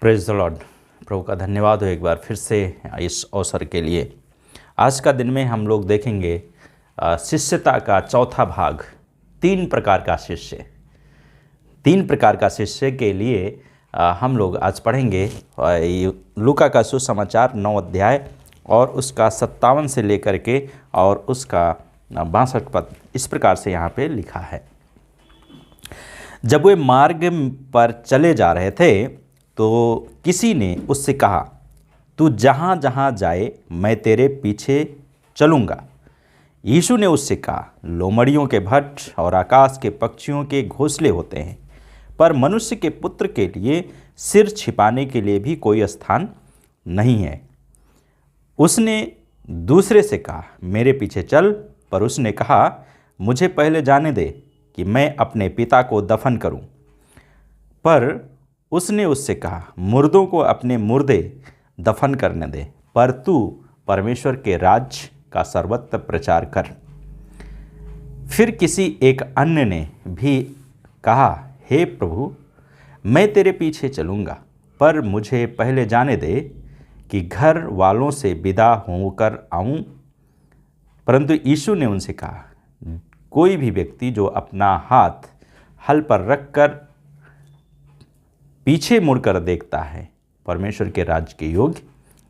Praise the Lord. प्रभु का धन्यवाद हो एक बार फिर से इस अवसर के लिए। आज का दिन में हम लोग देखेंगे शिष्यता का चौथा भाग, 3 प्रकार का शिष्य। 3 प्रकार का शिष्य के लिए हम लोग आज पढ़ेंगे लूका का सुसमाचार 9 अध्याय और उसका 57 से लेकर के और उसका 62 पद। इस प्रकार से यहाँ पे लिखा है। जब वे मार्ग पर चले जा रहे थे तो किसी ने उससे कहा, तू जहाँ जहाँ जाए मैं तेरे पीछे चलूँगा। यीशु ने उससे कहा, लोमड़ियों के भट्ट और आकाश के पक्षियों के घोंसले होते हैं, पर मनुष्य के पुत्र के लिए सिर छिपाने के लिए भी कोई स्थान नहीं है। उसने दूसरे से कहा, मेरे पीछे चल। पर उसने कहा, मुझे पहले जाने दे कि मैं अपने पिता को दफन करूं। पर उसने उससे कहा, मुर्दों को अपने मुर्दे दफन करने दे, पर तू परमेश्वर के राज्य का सर्वत्र प्रचार कर। फिर किसी एक अन्य ने भी कहा, हे प्रभु, मैं तेरे पीछे चलूँगा, पर मुझे पहले जाने दे कि घर वालों से विदा होकर आऊँ। परंतु यीशु ने उनसे कहा, कोई भी व्यक्ति जो अपना हाथ हल पर रखकर पीछे मुड़कर देखता है, परमेश्वर के राज्य के योग्य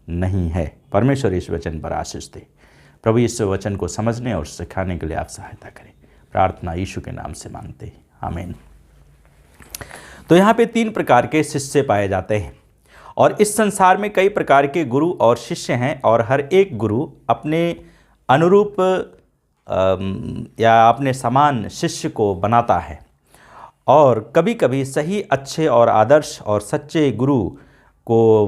नहीं है। परमेश्वर इस वचन पर आशीष दे। प्रभु इस वचन को समझने और सिखाने के लिए आप सहायता करें। प्रार्थना यीशु के नाम से मांगते हैं, आमीन। तो यहाँ पे 3 प्रकार के शिष्य पाए जाते हैं और इस संसार में कई प्रकार के गुरु और शिष्य हैं और हर एक गुरु अपने अनुरूप या अपने समान शिष्य को बनाता है। और कभी कभी सही, अच्छे और आदर्श और सच्चे गुरु को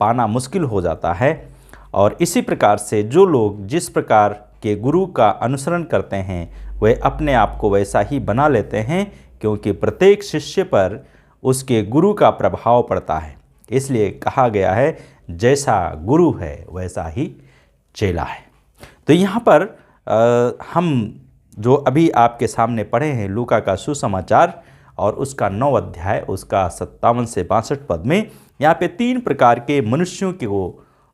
पाना मुश्किल हो जाता है। और इसी प्रकार से जो लोग जिस प्रकार के गुरु का अनुसरण करते हैं वे अपने आप को वैसा ही बना लेते हैं, क्योंकि प्रत्येक शिष्य पर उसके गुरु का प्रभाव पड़ता है। इसलिए कहा गया है, जैसा गुरु है वैसा ही चेला है। तो यहाँ पर हम जो अभी आपके सामने पढ़े हैं लूका का सुसमाचार और उसका 9 अध्याय उसका 57 से 62 पद में, यहाँ पे 3 प्रकार के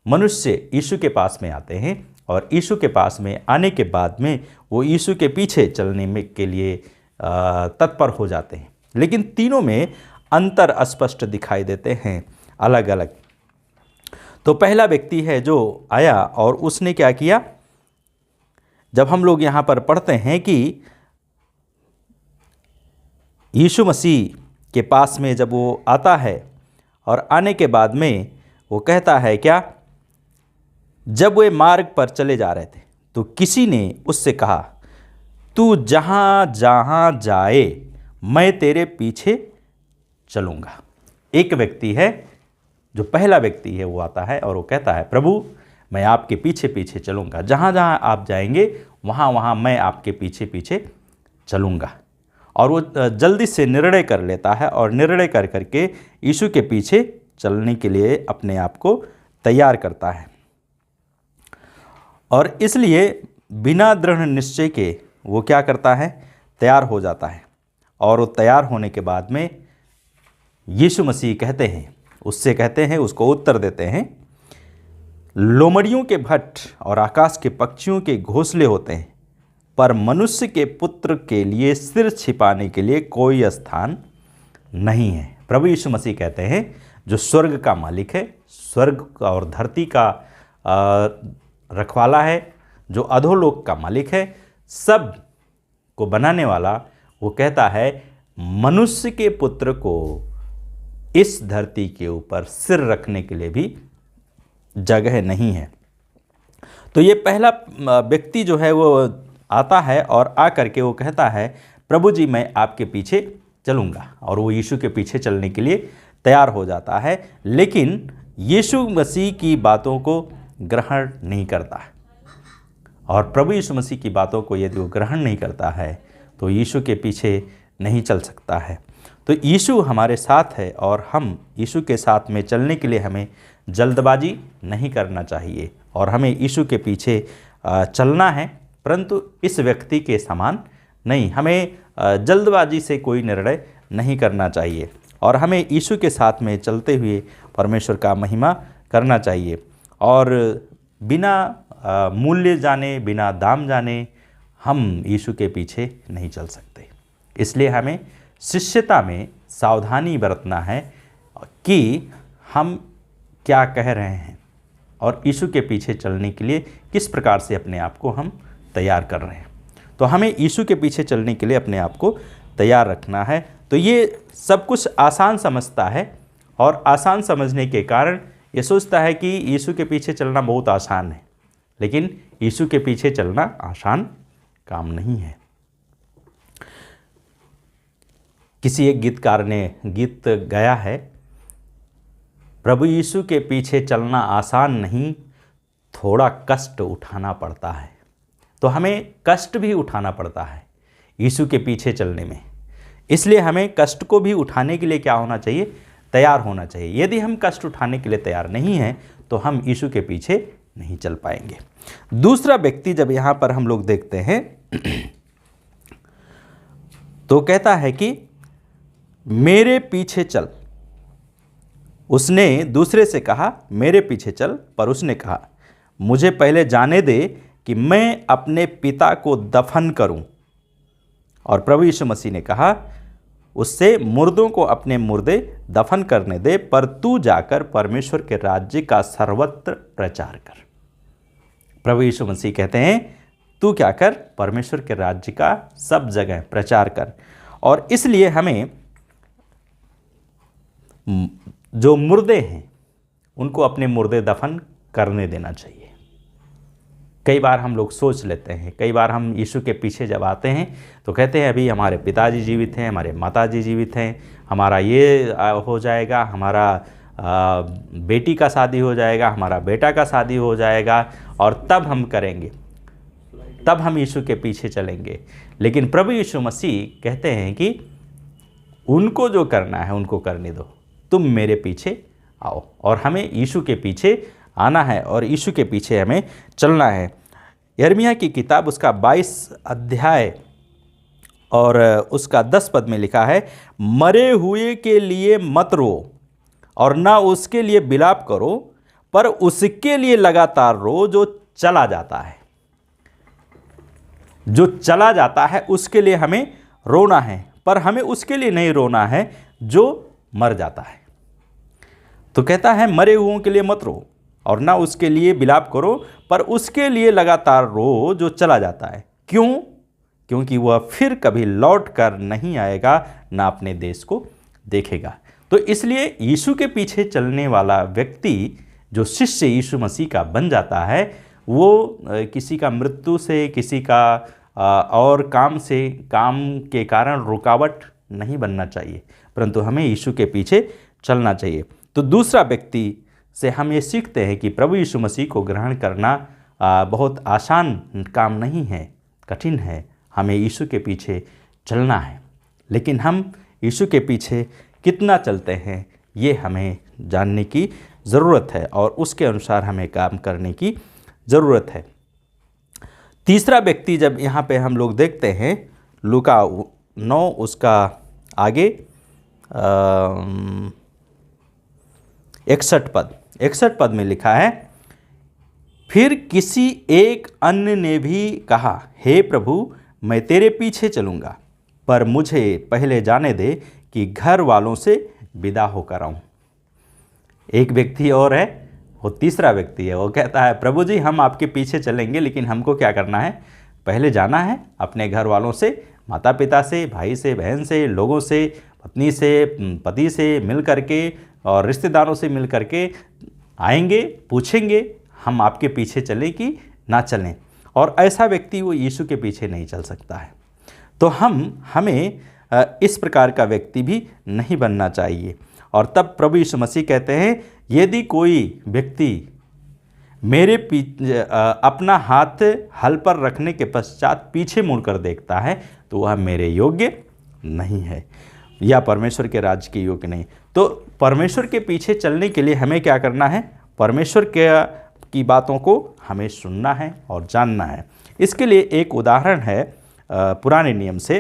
मनुष्य यीशु के पास में आते हैं और यीशु के पास में आने के बाद में वो यीशु के पीछे चलने में के लिए तत्पर हो जाते हैं। लेकिन तीनों में अंतर स्पष्ट दिखाई देते हैं, अलग अलग। तो पहला व्यक्ति है जो आया और उसने क्या किया, जब हम लोग यहाँ पर पढ़ते हैं कि यीशु मसीह के पास में जब वो आता है और आने के बाद में वो कहता है क्या, जब वे मार्ग पर चले जा रहे थे तो किसी ने उससे कहा, तू जहाँ जहाँ जाए मैं तेरे पीछे चलूँगा। एक व्यक्ति है जो पहला व्यक्ति है, वो आता है और वो कहता है, प्रभु मैं आपके पीछे पीछे चलूँगा, जहाँ जहाँ आप जाएंगे वहाँ वहाँ मैं आपके पीछे पीछे चलूँगा। और वो जल्दी से निर्णय कर लेता है और निर्णय कर करके यीशु के पीछे चलने के लिए अपने आप को तैयार करता है। और इसलिए बिना दृढ़ निश्चय के वो क्या करता है, तैयार हो जाता है। और वो तैयार होने के बाद में यीशु मसीह कहते हैं, उसको उत्तर देते हैं, लोमड़ियों के भट्ट और आकाश के पक्षियों के घोंसले होते हैं, पर मनुष्य के पुत्र के लिए सिर छिपाने के लिए कोई स्थान नहीं है। प्रभु यीशु मसीह कहते हैं, जो स्वर्ग का मालिक है, स्वर्ग और धरती का रखवाला है, जो अधोलोक का मालिक है, सब को बनाने वाला, वो कहता है मनुष्य के पुत्र को इस धरती के ऊपर सिर रखने के लिए भी जगह नहीं है। तो ये पहला व्यक्ति जो है वो आता है और आ करके वो कहता है, प्रभु जी मैं आपके पीछे चलूँगा। और वो यीशु के पीछे चलने के लिए तैयार हो जाता है, लेकिन यीशु मसीह की बातों को ग्रहण नहीं करता है। और प्रभु यीशु मसीह की बातों को यदि वो ग्रहण नहीं करता है तो यीशु के पीछे नहीं चल सकता है। तो यीशु हमारे साथ है और हम यीशु के साथ में चलने के लिए हमें जल्दबाजी नहीं करना चाहिए और हमें यीशु के पीछे चलना है, परंतु इस व्यक्ति के समान नहीं। हमें जल्दबाजी से कोई निर्णय नहीं करना चाहिए और हमें यीशु के साथ में चलते हुए परमेश्वर का महिमा करना चाहिए और बिना मूल्य जाने, बिना दाम जाने हम यीशु के पीछे नहीं चल सकते। इसलिए हमें शिष्यता में सावधानी बरतना है कि हम क्या कह रहे हैं और यीशु के पीछे चलने के लिए किस प्रकार से अपने आप को हम तैयार कर रहे हैं। तो हमें यीशु के पीछे चलने के लिए अपने आप को तैयार रखना है। तो ये सब कुछ आसान समझता है और आसान समझने के कारण ये सोचता है कि यीशु के पीछे चलना बहुत आसान है, लेकिन यीशु के पीछे चलना आसान काम नहीं है। किसी एक गीतकार ने गीत गाया है, प्रभु यीशु के पीछे चलना आसान नहीं, थोड़ा कष्ट उठाना पड़ता है। तो हमें कष्ट भी उठाना पड़ता है यीशु के पीछे चलने में। इसलिए हमें कष्ट को भी उठाने के लिए क्या होना चाहिए? तैयार होना चाहिए। यदि हम कष्ट उठाने के लिए तैयार नहीं हैं तो हम यीशु के पीछे नहीं चल पाएंगे। दूसरा व्यक्ति जब यहाँ पर हम लोग देखते हैं तो कहता है कि मेरे पीछे चल। उसने दूसरे से कहा मेरे पीछे चल, पर उसने कहा मुझे पहले जाने दे कि मैं अपने पिता को दफन करूं। और प्रभु यीशु मसीह ने कहा उससे मुर्दों को अपने मुर्दे दफन करने दे, पर तू जाकर परमेश्वर के राज्य का सर्वत्र प्रचार कर। प्रभु यीशु मसीह कहते हैं तू क्या कर? परमेश्वर के राज्य का सब जगह प्रचार कर। और इसलिए हमें जो मुर्दे हैं उनको अपने मुर्दे दफन करने देना चाहिए। कई बार हम लोग सोच लेते हैं, कई बार हम यीशु के पीछे जब आते हैं तो कहते हैं अभी हमारे पिताजी जीवित हैं, हमारे माताजी जीवित हैं, हमारा ये हो जाएगा, हमारा बेटी का शादी हो जाएगा, हमारा बेटा का शादी हो जाएगा और तब हम करेंगे, तब हम यीशु के पीछे चलेंगे। लेकिन प्रभु यीशु मसीह कहते हैं कि उनको जो करना है उनको करने दो, तुम मेरे पीछे आओ। और हमें यीशु के पीछे आना है और यीशु के पीछे हमें चलना है। यिर्मयाह की किताब उसका 22 अध्याय और उसका 10 पद में लिखा है, मरे हुए के लिए मत रो और ना उसके लिए विलाप करो, पर उसके लिए लगातार रो जो चला जाता है। जो चला जाता है उसके लिए हमें रोना है, पर हमें उसके लिए नहीं रोना है जो मर जाता है। तो कहता है मरे हुओं के लिए मत रो और ना उसके लिए विलाप करो, पर उसके लिए लगातार रो जो चला जाता है। क्यों? क्योंकि वह फिर कभी लौट कर नहीं आएगा, ना अपने देश को देखेगा। तो इसलिए यीशु के पीछे चलने वाला व्यक्ति जो शिष्य यीशु मसीह का बन जाता है, वो किसी का मृत्यु से, किसी का और काम से, काम के कारण रुकावट नहीं बनना चाहिए, परंतु हमें यीशु के पीछे चलना चाहिए। तो दूसरा व्यक्ति से हम ये सीखते हैं कि प्रभु यीशु मसीह को ग्रहण करना बहुत आसान काम नहीं है, कठिन है। हमें यीशु के पीछे चलना है, लेकिन हम यीशु के पीछे कितना चलते हैं ये हमें जानने की ज़रूरत है और उसके अनुसार हमें काम करने की ज़रूरत है। तीसरा व्यक्ति जब यहाँ पे हम लोग देखते हैं लूका 9 उसका आगे 61 पद में लिखा है, फिर किसी एक अन्य ने भी कहा हे प्रभु मैं तेरे पीछे चलूँगा, पर मुझे पहले जाने दे कि घर वालों से विदा होकर आऊँ। एक व्यक्ति और है, वो तीसरा व्यक्ति है, वो कहता है प्रभु जी हम आपके पीछे चलेंगे, लेकिन हमको क्या करना है? पहले जाना है अपने घर वालों से, माता पिता से, भाई से, बहन से, लोगों से, पत्नी से, पति से मिल करके और रिश्तेदारों से मिल करके आएंगे, पूछेंगे हम आपके पीछे चलें कि ना चलें। और ऐसा व्यक्ति वो यीशु के पीछे नहीं चल सकता है। तो हमें इस प्रकार का व्यक्ति भी नहीं बनना चाहिए। और तब प्रभु यीशु मसीह कहते हैं यदि कोई व्यक्ति मेरे अपना हाथ हल पर रखने के पश्चात पीछे मुड़कर देखता है तो वह मेरे योग्य नहीं है। या परमेश्वर के राज्य के योग्य नहीं। तो परमेश्वर के पीछे चलने के लिए हमें क्या करना है? परमेश्वर की बातों को हमें सुनना है और जानना है। इसके लिए एक उदाहरण है पुराने नियम से,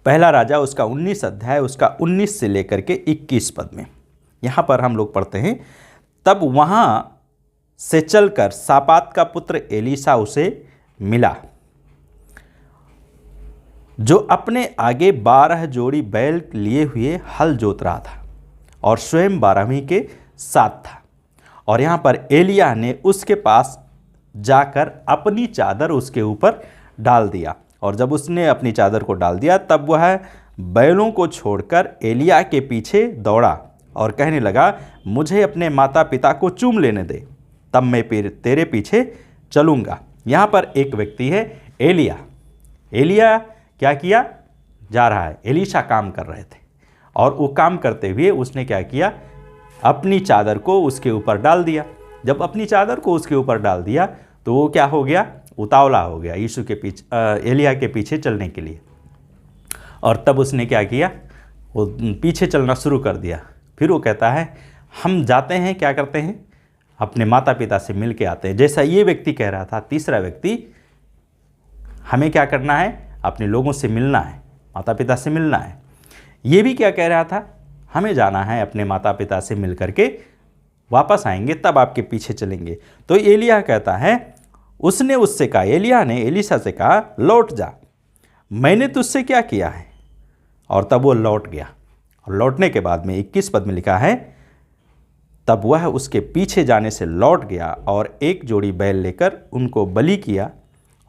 पहला राजा उसका 19 अध्याय उसका 19 से लेकर के 21 पद में। यहाँ पर हम लोग पढ़ते हैं, तब वहाँ से चलकर सापात का पुत्र एलीशा उसे मिला, जो अपने आगे 12 जोड़ी बैल लिए हुए हल जोत रहा था और स्वयं 12वीं के साथ था। और यहाँ पर एलिय्याह ने उसके पास जाकर अपनी चादर उसके ऊपर डाल दिया, और जब उसने अपनी चादर को डाल दिया तब वह बैलों को छोड़कर एलिय्याह के पीछे दौड़ा और कहने लगा, मुझे अपने माता पिता को चूम लेने दे, तब मैं फिर तेरे पीछे चलूँगा। यहाँ पर एक व्यक्ति है एलिय्याह। एलिय्याह क्या किया जा रहा है? एलीशा काम कर रहे थे, और वो काम करते हुए उसने क्या किया? अपनी चादर को उसके ऊपर डाल दिया। जब अपनी चादर को उसके ऊपर डाल दिया तो वो क्या हो गया? उतावला हो गया यीशु के पीछे, एलिय्याह के पीछे चलने के लिए। और तब उसने क्या किया? वो पीछे चलना शुरू कर दिया। फिर वो कहता है, हम जाते हैं, क्या करते हैं? अपने माता पिता से मिल के आते हैं। जैसा ये व्यक्ति कह रहा था, तीसरा व्यक्ति, हमें क्या करना है? अपने लोगों से मिलना है, माता पिता से मिलना है। ये भी क्या कह रहा था? हमें जाना है, अपने माता पिता से मिल करके वापस आएंगे, तब आपके पीछे चलेंगे। तो एलिय्याह कहता है, उसने उससे कहा, एलिय्याह ने एलीशा से कहा, लौट जा, मैंने तुझसे क्या किया है? और तब वो लौट गया। और लौटने के बाद में 21 पद में लिखा है, तब वह उसके पीछे जाने से लौट गया और एक जोड़ी बैल लेकर उनको बलि किया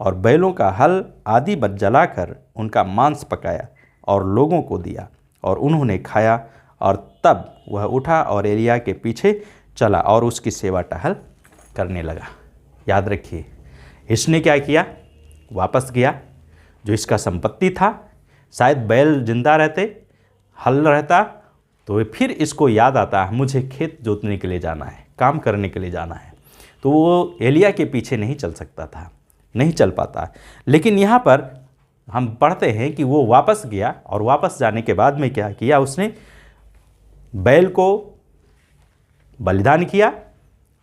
और बैलों का हल आदि बन जलाकर उनका मांस पकाया और लोगों को दिया और उन्होंने खाया। और तब वह उठा और एलिय्याह के पीछे चला और उसकी सेवा टहल करने लगा। याद रखिए, इसने क्या किया? वापस गया। जो इसका संपत्ति था, शायद बैल जिंदा रहते, हल रहता, तो फिर इसको याद आता, मुझे खेत जोतने के लिए जाना है, काम करने के लिए जाना है। तो वो एलिय्याह के पीछे नहीं चल सकता था, नहीं चल पाता। लेकिन यहाँ पर हम पढ़ते हैं कि वो वापस गया, और वापस जाने के बाद में क्या किया? उसने बैल को बलिदान किया,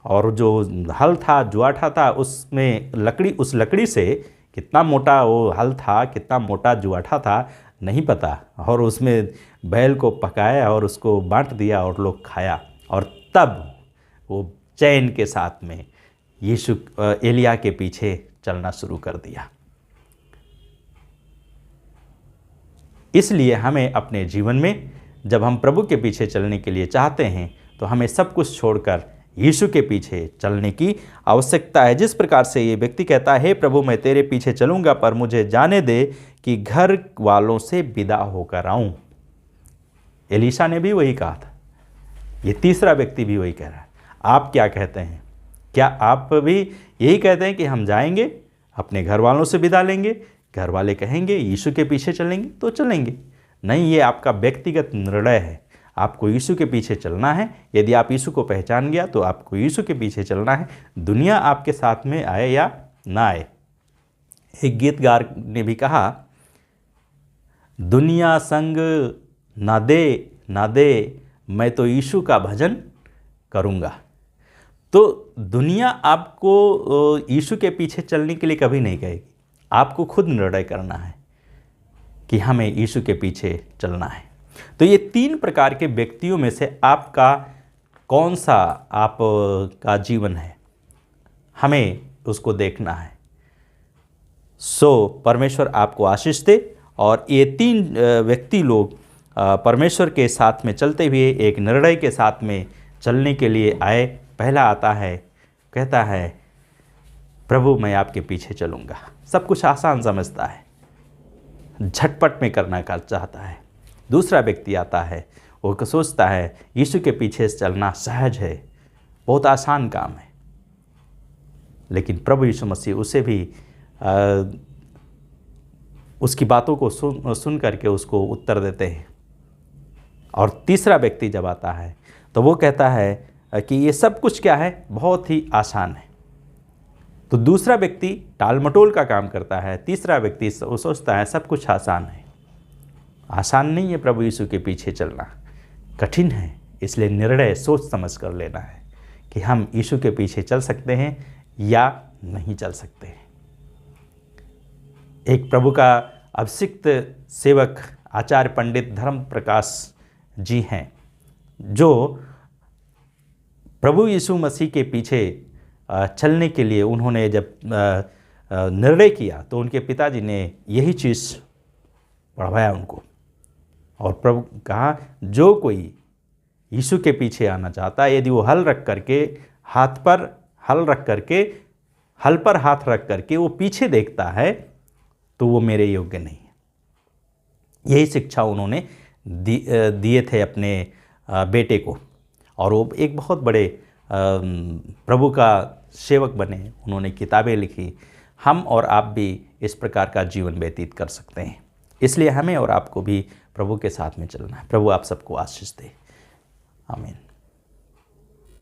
और जो हल था, जुआठा था, उसमें लकड़ी, उस लकड़ी से कितना मोटा वो हल था, कितना मोटा जुआठा था नहीं पता, और उसमें बैल को पकाया और उसको बांट दिया और लोग खाया। और तब वो चैन के साथ में यीशु एलिय्याह के पीछे चलना शुरू कर दिया। इसलिए हमें अपने जीवन में जब हम प्रभु के पीछे चलने के लिए चाहते हैं तो हमें सब कुछ छोड़कर यीशु के पीछे चलने की आवश्यकता है। जिस प्रकार से ये व्यक्ति कहता है, हे प्रभु, मैं तेरे पीछे चलूँगा, पर मुझे जाने दे कि घर वालों से विदा होकर आऊँ। एलीशा ने भी वही कहा था, ये तीसरा व्यक्ति भी वही कह रहा है। आप क्या कहते हैं? क्या आप भी यही कहते हैं कि हम जाएंगे, अपने घर वालों से विदा लेंगे, घर वाले कहेंगे यीशु के पीछे चलेंगे तो चलेंगे? नहीं, ये आपका व्यक्तिगत निर्णय है। आपको यीशु के पीछे चलना है। यदि आप यीशु को पहचान गया तो आपको यीशु के पीछे चलना है, दुनिया आपके साथ में आए या ना आए। एक गीतकार ने भी कहा, दुनिया संग ना दे ना दे, मैं तो यीशु का भजन करूँगा। तो दुनिया आपको यीशु के पीछे चलने के लिए कभी नहीं कहेगी। आपको खुद निर्णय करना है कि हमें यीशु के पीछे चलना है। तो ये 3 प्रकार के व्यक्तियों में से आपका कौन सा आपका जीवन है, हमें उसको देखना है। परमेश्वर आपको आशीष दे। और ये 3 व्यक्ति लोग परमेश्वर के साथ में चलते हुए एक निर्णय के साथ में चलने के लिए आए। पहला आता है, कहता है, प्रभु मैं आपके पीछे चलूँगा। सब कुछ आसान समझता है, झटपट में करना चाहता है। दूसरा व्यक्ति आता है, वो सोचता है यीशु के पीछे चलना सहज है, बहुत आसान काम है। लेकिन प्रभु यीशु मसीह उसे भी उसकी बातों को सुन करके उसको उत्तर देते हैं। और तीसरा व्यक्ति जब आता है तो वो कहता है कि ये सब कुछ क्या है, बहुत ही आसान है। तो दूसरा व्यक्ति टाल मटोल का काम करता है, तीसरा व्यक्ति सोचता है सब कुछ आसान है। आसान नहीं है प्रभु यीशु के पीछे चलना, कठिन है। इसलिए निर्णय सोच समझ कर लेना है कि हम यीशु के पीछे चल सकते हैं या नहीं चल सकते हैं। एक प्रभु का अभिषिक्त सेवक आचार्य पंडित धर्म प्रकाश जी हैं, जो प्रभु यीशु मसीह के पीछे चलने के लिए उन्होंने जब निर्णय किया तो उनके पिताजी ने यही चीज़ पढ़वाया उनको, और प्रभु कहा जो कोई यीशु के पीछे आना चाहता है, यदि वो हल पर हाथ रख करके वो पीछे देखता है तो वो मेरे योग्य नहीं है। यही शिक्षा उन्होंने दिए थे अपने बेटे को, और वो एक बहुत बड़े प्रभु का सेवक बने, उन्होंने किताबें लिखी। हम और आप भी इस प्रकार का जीवन व्यतीत कर सकते हैं। इसलिए हमें और आपको भी प्रभु के साथ में चलना है। प्रभु आप सबको आशीष दे। आमीन।